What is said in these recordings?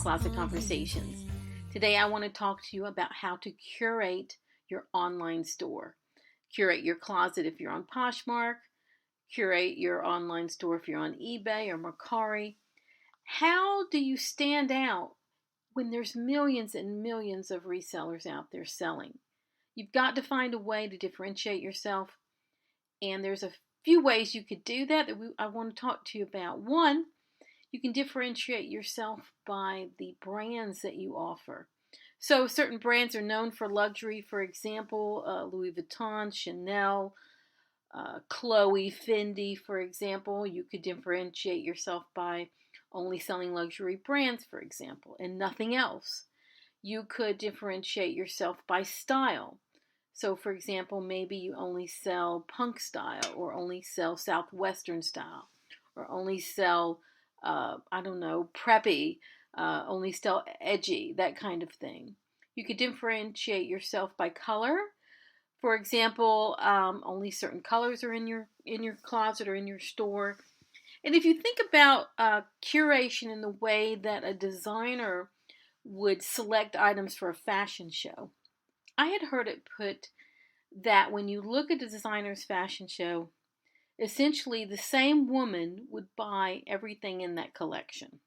Closet Conversations. Today I want to talk to you about how to curate your online store. Curate your closet if you're on Poshmark. Curate your online store if you're on eBay or Mercari. How do you stand out when there's millions and millions of resellers out there selling? You've got to find a way to differentiate yourself, and there's a few ways you could do that I want to talk to you about. One, you can differentiate yourself by the brands that you offer. So certain brands are known for luxury, for example, Louis Vuitton, Chanel, Chloe, Fendi, for example. You could differentiate yourself by only selling luxury brands, for example, and nothing else. You could differentiate yourself by style. So, for example, maybe you only sell punk style, or only sell Southwestern style, or only sell, preppy, only sell edgy, that kind of thing. You could differentiate yourself by color. For example, only certain colors are in your closet or in your store. And if you think about curation in the way that a designer would select items for a fashion show, I had heard it put that when you look at a designer's fashion show, essentially the same woman would buy everything in that collection.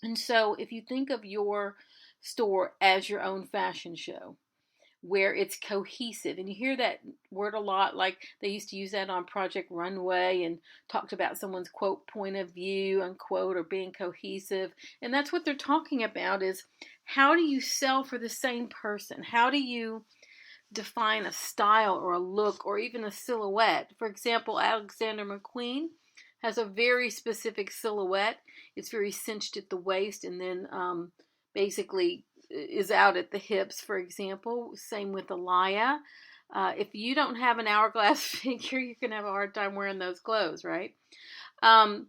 And so if you think of your store as your own fashion show, where it's cohesive, and you hear that word a lot, like they used to use that on Project Runway and talked about someone's, quote, point of view, unquote, or being cohesive. And that's what they're talking about, is how do you sell for the same person? How do you define a style or a look or even a silhouette? For example, Alexander McQueen has a very specific silhouette. It's very cinched at the waist and then basically is out at the hips, for example. Same with Alaya. If you don't have an hourglass figure, you're going to have a hard time wearing those clothes, right? So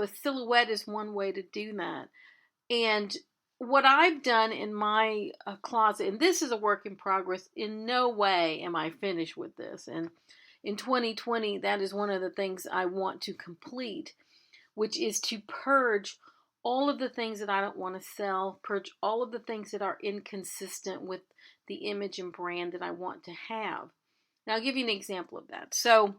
a silhouette is one way to do that. And what I've done in my closet, and this is a work in progress, in no way am I finished with this. And in 2020, that is one of the things I want to complete, which is to purge all of the things that I don't want to sell, purge all of the things that are inconsistent with the image and brand that I want to have. Now, I'll give you an example of that. So,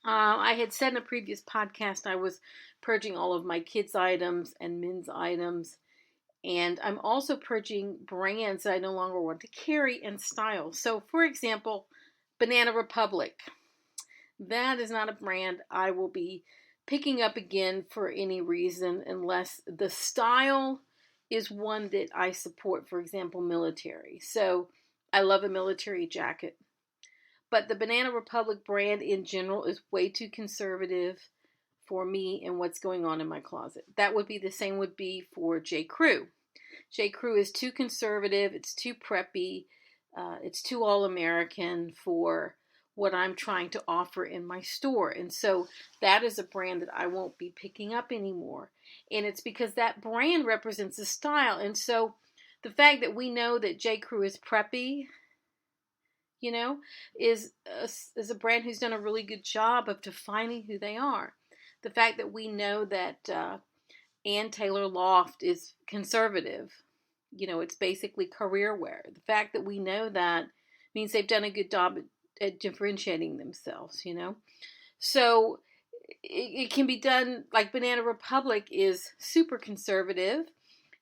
I had said in a previous podcast I was purging all of my kids' items and men's items. And I'm also purging brands that I no longer want to carry and style. So, for example, Banana Republic. That is not a brand I will be picking up again for any reason unless the style is one that I support. For example, military. So, I love a military jacket. But the Banana Republic brand in general is way too conservative for me and what's going on in my closet. That would be the same would be for J. Crew. J. Crew is too conservative, it's too preppy, it's too all-American for what I'm trying to offer in my store. And so that is a brand that I won't be picking up anymore. And it's because that brand represents a style. And so the fact that we know that J. Crew is preppy, is a brand who's done a really good job of defining who they are. The fact that we know that Ann Taylor Loft is conservative, it's basically career wear. The fact that we know that means they've done a good job at differentiating themselves, So it can be done, like Banana Republic is super conservative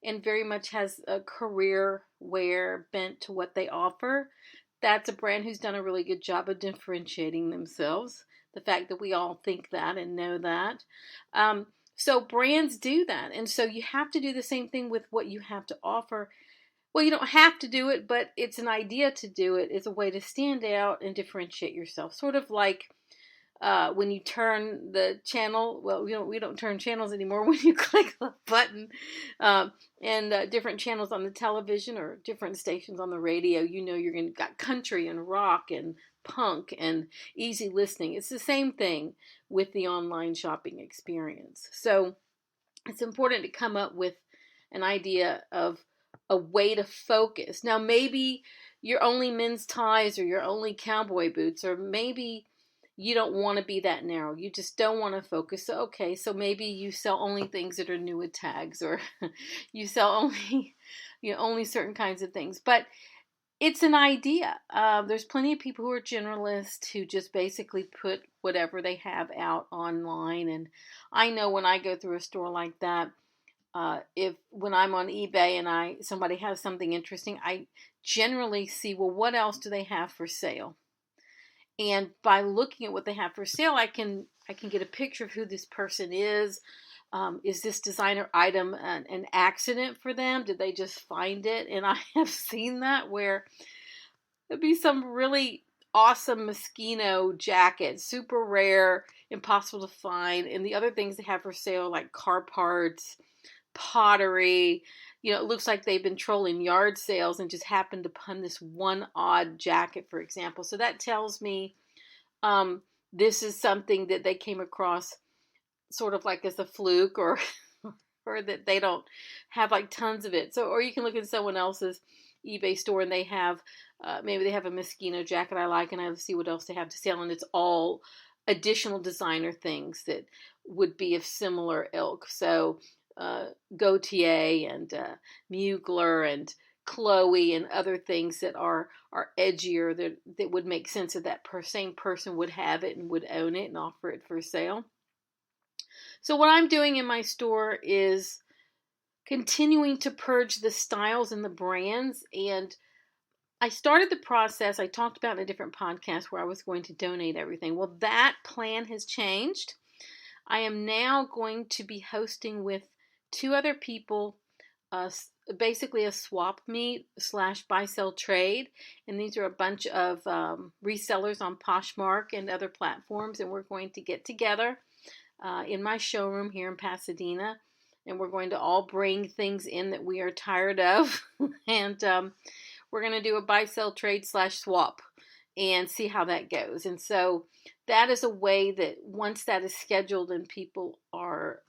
and very much has a career wear bent to what they offer. That's a brand who's done a really good job of differentiating themselves. The fact that we all think that and know that. So brands do that. And so you have to do the same thing with what you have to offer. Well, you don't have to do it, but it's an idea to do it. It's a way to stand out and differentiate yourself. Sort of like when you turn the channel. Well, we don't turn channels anymore. When you click the button and different channels on the television or different stations on the radio, you're going to got country and rock and punk and easy listening. It's the same thing with the online shopping experience. So it's important to come up with an idea of a way to focus. Now, maybe you're only men's ties or you're only cowboy boots, or maybe you don't want to be that narrow. You just don't want to focus. So, okay, so maybe you sell only things that are new with tags, or you sell only, only certain kinds of things. But it's an idea. There's plenty of people who are generalists who just basically put whatever they have out online. And I know when I go through a store like that, if when I'm on eBay and somebody has something interesting, I generally see, well, what else do they have for sale? And by looking at what they have for sale, I can get a picture of who this person is. Is this designer item an accident for them? Did they just find it? And I have seen that where there'd be some really awesome Moschino jacket, super rare, impossible to find, and the other things they have for sale, like car parts, pottery. It looks like they've been trolling yard sales and just happened upon this one odd jacket, for example. So that tells me this is something that they came across sort of like as a fluke, or or that they don't have like tons of it. So, or you can look at someone else's eBay store and they have maybe they have a Moschino jacket I like, and I see what else they have to sell, and it's all additional designer things that would be of similar ilk. So Gautier and Mugler and Chloe and other things that are edgier, that would make sense that same person would have it and would own it and offer it for sale. So what I'm doing in my store is continuing to purge the styles and the brands. And I started the process, I talked about in a different podcast, where I was going to donate everything. Well, that plan has changed. I am now going to be hosting with 2 other people, basically a swap meet / buy sell trade. And these are a bunch of resellers on Poshmark and other platforms. And we're going to get together in my showroom here in Pasadena, and we're going to all bring things in that we are tired of, and we're going to do a buy, sell, trade / swap and see how that goes. And so that is a way that once that is scheduled and people are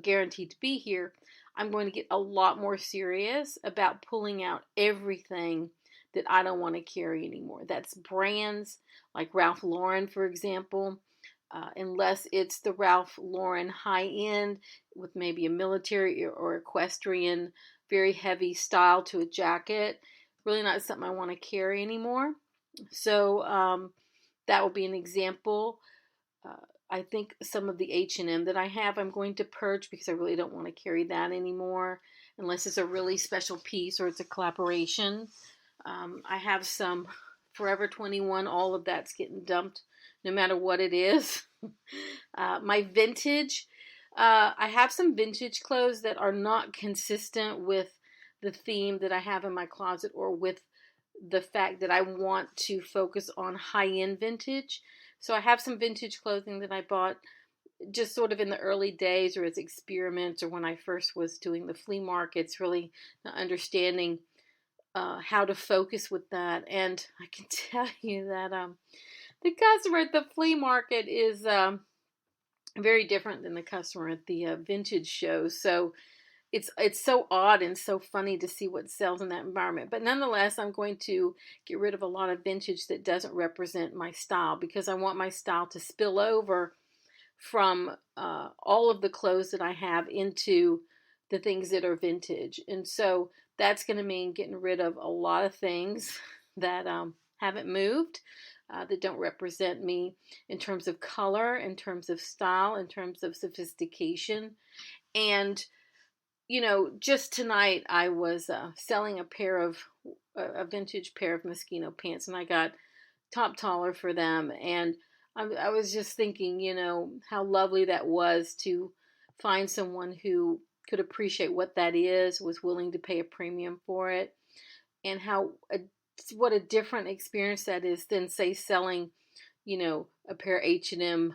guaranteed to be here, I'm going to get a lot more serious about pulling out everything that I don't want to carry anymore. That's brands like Ralph Lauren, for example. Unless it's the Ralph Lauren high-end with maybe a military or equestrian, very heavy style to a jacket. Really not something I want to carry anymore. So that will be an example. I think some of the H&M that I have, I'm going to purge because I really don't want to carry that anymore unless it's a really special piece or it's a collaboration. I have some Forever 21, all of that's getting dumped no matter what it is. My vintage, I have some vintage clothes that are not consistent with the theme that I have in my closet, or with the fact that I want to focus on high-end vintage. So I have some vintage clothing that I bought just sort of in the early days, or as experiments, or when I first was doing the flea markets, really not understanding how to focus with that. And I can tell you that the customer at the flea market is very different than the customer at the vintage shows. So it's so odd and so funny to see what sells in that environment. But nonetheless, I'm going to get rid of a lot of vintage that doesn't represent my style, because I want my style to spill over from all of the clothes that I have into the things that are vintage. And so that's going to mean getting rid of a lot of things that haven't moved, that don't represent me in terms of color, in terms of style, in terms of sophistication. And just tonight I was selling a vintage pair of Moschino pants, and I got top dollar for them. And I was just thinking, how lovely that was to find someone who could appreciate what that is, was willing to pay a premium for it, and what a different experience that is than, say, selling, a pair of H&M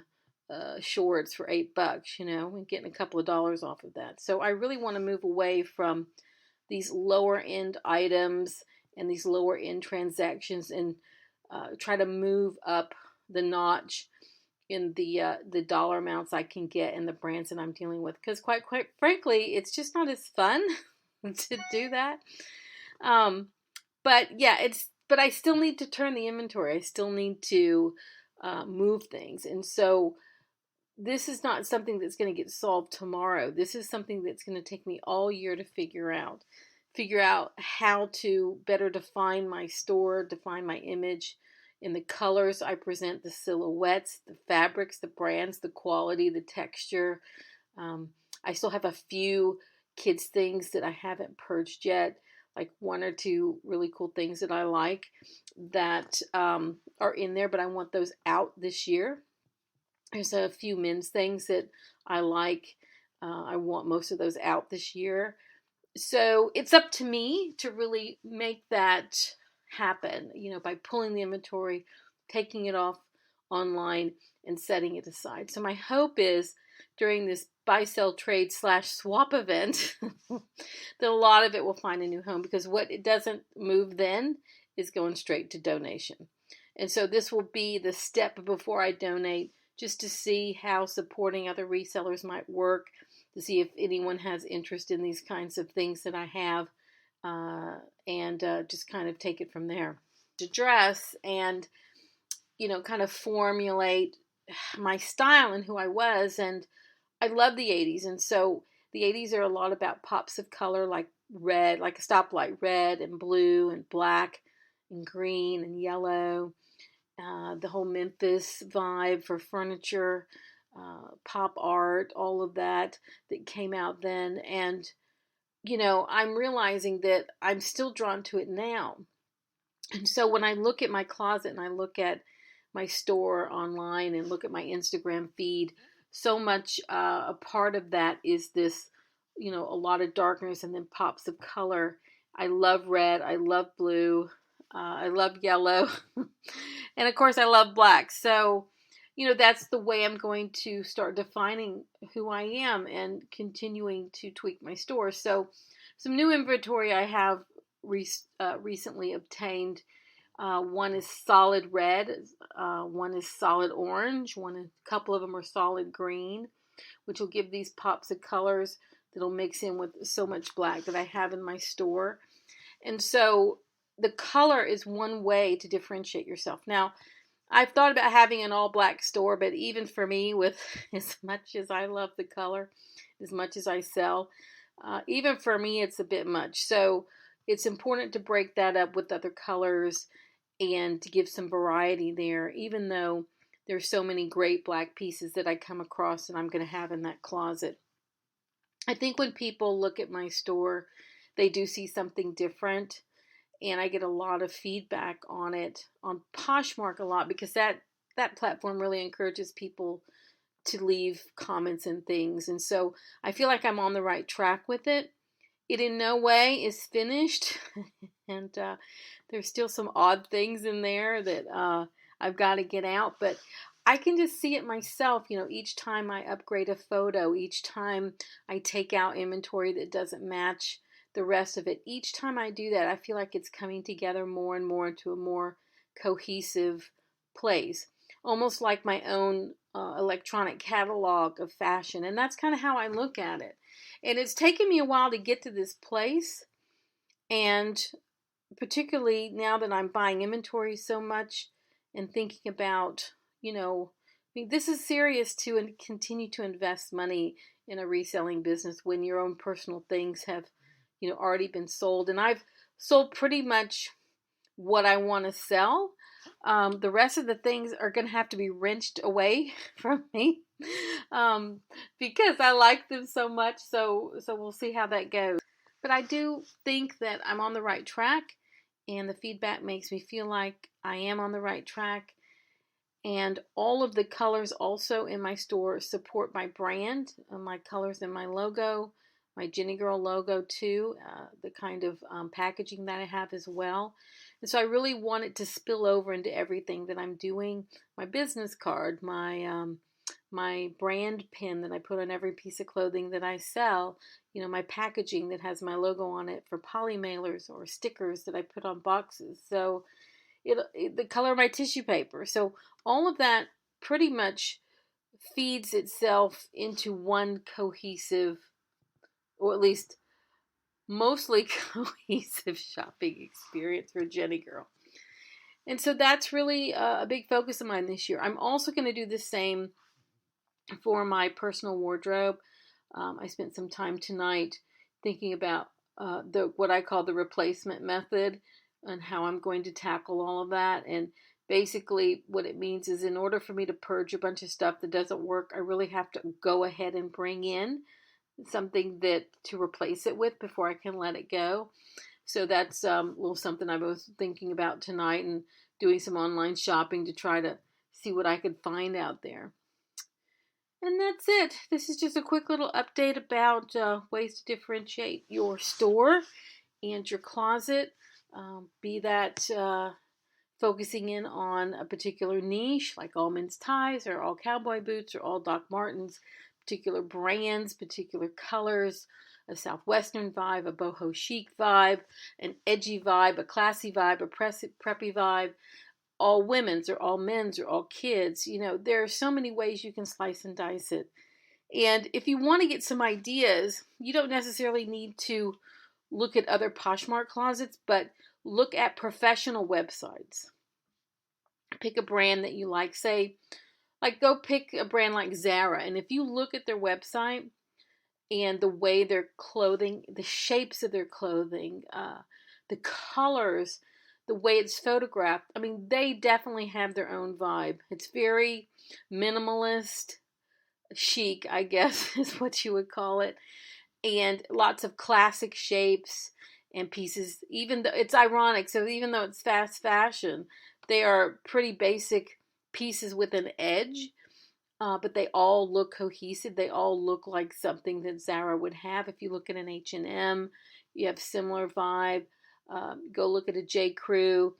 shorts for $8, and getting a couple of dollars off of that. So I really want to move away from these lower end items and these lower end transactions, and try to move up the notch in the dollar amounts I can get and the brands that I'm dealing with. Because quite frankly, it's just not as fun to do that. But yeah, but I still need to turn the inventory. I still need to move things. And so this is not something that's going to get solved tomorrow. This is something that's going to take me all year to figure out. Figure out how to better define my store, define my image in the colors I present, the silhouettes, the fabrics, the brands, the quality, the texture. I still have a few kids things that I haven't purged yet, like one or two really cool things that I like that are in there, but I want those out this year. There's a few men's things that I like. I want most of those out this year. So it's up to me to really make that happen, by pulling the inventory, taking it off online, and setting it aside. So my hope is during this buy, sell, trade / swap event that a lot of it will find a new home, because what it doesn't move then is going straight to donation. And so this will be the step before I donate, just to see how supporting other resellers might work, to see if anyone has interest in these kinds of things that I have, and just kind of take it from there. To dress and, kind of formulate my style and who I was. And I love the 80s. And so the 80s are a lot about pops of color, like red, like a stoplight, red and blue and black and green and yellow. The whole Memphis vibe for furniture, pop art, all of that came out then. And, I'm realizing that I'm still drawn to it now. And so when I look at my closet and I look at my store online and look at my Instagram feed, so much a part of that is this, a lot of darkness and then pops of color. I love red. I love blue. I love yellow. And of course I love black. So, that's the way I'm going to start defining who I am and continuing to tweak my store. So some new inventory I have recently obtained. One is solid red. One is solid orange. A couple of them are solid green, which will give these pops of colors that'll mix in with so much black that I have in my store. And so the color is one way to differentiate yourself. Now, I've thought about having an all black store, but even for me, with as much as I love the color, as much as I sell, even for me, it's a bit much. So it's important to break that up with other colors and to give some variety there, even though there's so many great black pieces that I come across and I'm going to have in that closet. I think when people look at my store, they do see something different. And I get a lot of feedback on it on Poshmark a lot, because that platform really encourages people to leave comments and things. And so I feel like I'm on the right track with it. It in no way is finished. And there's still some odd things in there that I've got to get out. But I can just see it myself, each time I upgrade a photo, each time I take out inventory that doesn't match the rest of it. Each time I do that, I feel like it's coming together more and more into a more cohesive place, almost like my own electronic catalog of fashion. And that's kind of how I look at it. And it's taken me a while to get to this place. And particularly now that I'm buying inventory so much and thinking about, this is serious to continue to invest money in a reselling business when your own personal things have already been sold. And I've sold pretty much what I want to sell. The rest of the things are going to have to be wrenched away from me because I like them so much. So we'll see how that goes. But I do think that I'm on the right track, and the feedback makes me feel like I am on the right track. And all of the colors also in my store support my brand, my colors and my logo. My Jenniegirl logo too, the kind of packaging that I have as well. And so I really want it to spill over into everything that I'm doing. My business card, my brand pin that I put on every piece of clothing that I sell, my packaging that has my logo on it for poly mailers or stickers that I put on boxes. So the color of my tissue paper. So all of that pretty much feeds itself into one cohesive, or at least mostly cohesive shopping experience for Jenniegirl. And so that's really a big focus of mine this year. I'm also going to do the same for my personal wardrobe. I spent some time tonight thinking about what I call the replacement method and how I'm going to tackle all of that. And basically what it means is, in order for me to purge a bunch of stuff that doesn't work, I really have to go ahead and bring in something to replace it with before I can let it go. So that's a little something I was thinking about tonight, and doing some online shopping to try to see what I could find out there. And that's it. This is just a quick little update about ways to differentiate your store and your closet. Be that focusing in on a particular niche, like all men's ties or all cowboy boots or all Doc Martens, particular brands, particular colors, a Southwestern vibe, a boho chic vibe, an edgy vibe, a classy vibe, a preppy vibe, all women's or all men's or all kids. There are so many ways you can slice and dice it. And if you want to get some ideas, you don't necessarily need to look at other Poshmark closets, but look at professional websites. Pick a brand that you like. Say, go pick a brand like Zara. And if you look at their website and the way their clothing, the shapes of their clothing, the colors, the way it's photographed, they definitely have their own vibe. It's very minimalist, chic, I guess is what you would call it. And lots of classic shapes and pieces. Even though it's ironic, so even though it's fast fashion, they are pretty basic pieces with an edge, but they all look cohesive. They all look like something that Zara would have. If you look at an H&M, you have similar vibe. Go look at a J. Crew.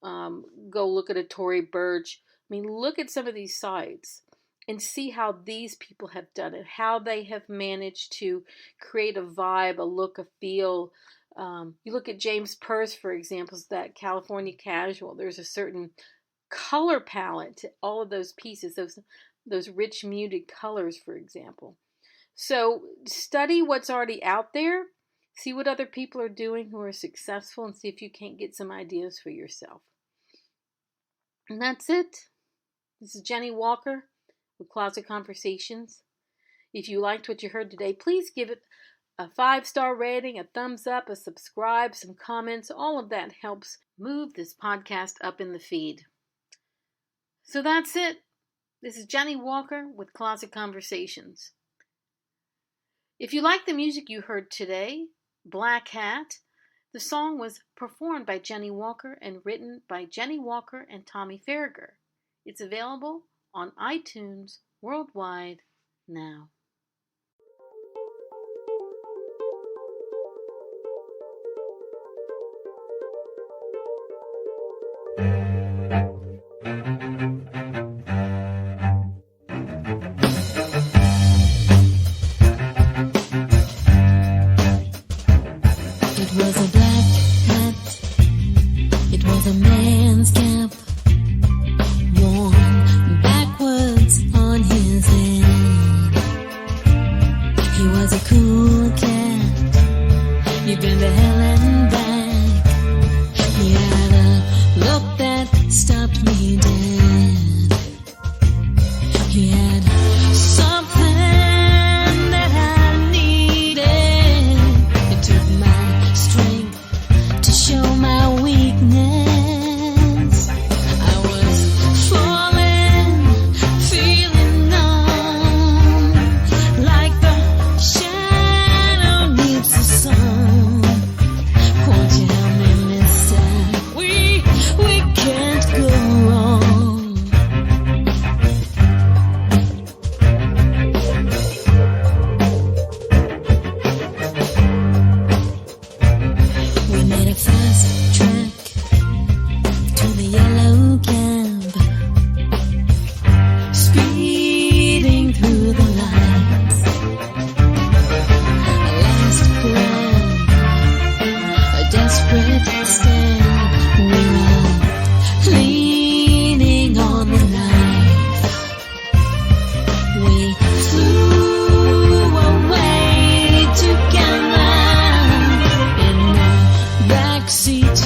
Go look at a Tory Burch. Look at some of these sites and see how these people have done it, how they have managed to create a vibe, a look, a feel. You look at James Purse, for example, that California casual. There's a certain color palette to all of those pieces, those rich muted colors, for example. So study what's already out there, see what other people are doing who are successful, and see if you can't get some ideas for yourself. And that's it. This is Jennie Walker with Closet Conversations. If you liked what you heard today, please give it a 5-star rating, a thumbs up, a subscribe, some comments. All of that helps move this podcast up in the feed. So that's it. This is Jennie Walker with Closet Conversations. If you like the music you heard today, Black Hat, the song was performed by Jennie Walker and written by Jennie Walker and Tommy Farragher. It's available on iTunes worldwide now. It was a black hat, it was a man's cap, worn backwards on his head. He was a cool cat, he'd been to hell and back. He had a look that stopped me dead. He had something that I needed. It took my strength to show my weakness. I was falling, feeling numb, like the shadow needs the sun. Won't you help me, mister? We can't go wrong. We made a fast track to the yellow cab, speeding through the lights. A last grab, a desperate stand. We were leaning on the knife. We flew away together. In the backseat,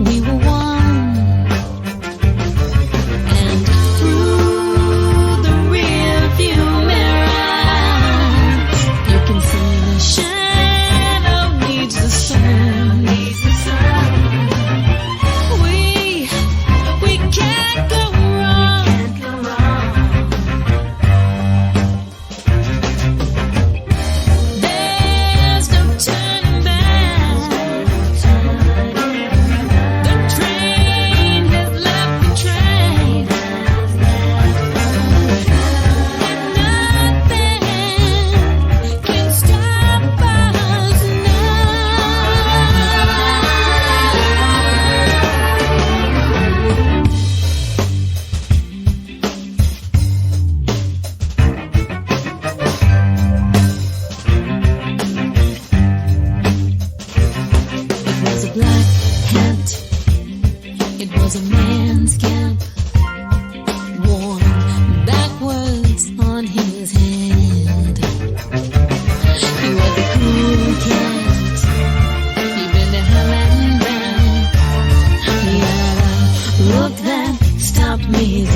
we were one. It was a man's cap, worn backwards on his head. He was a cool cat, he'd been to hell and back. He had a look that stopped me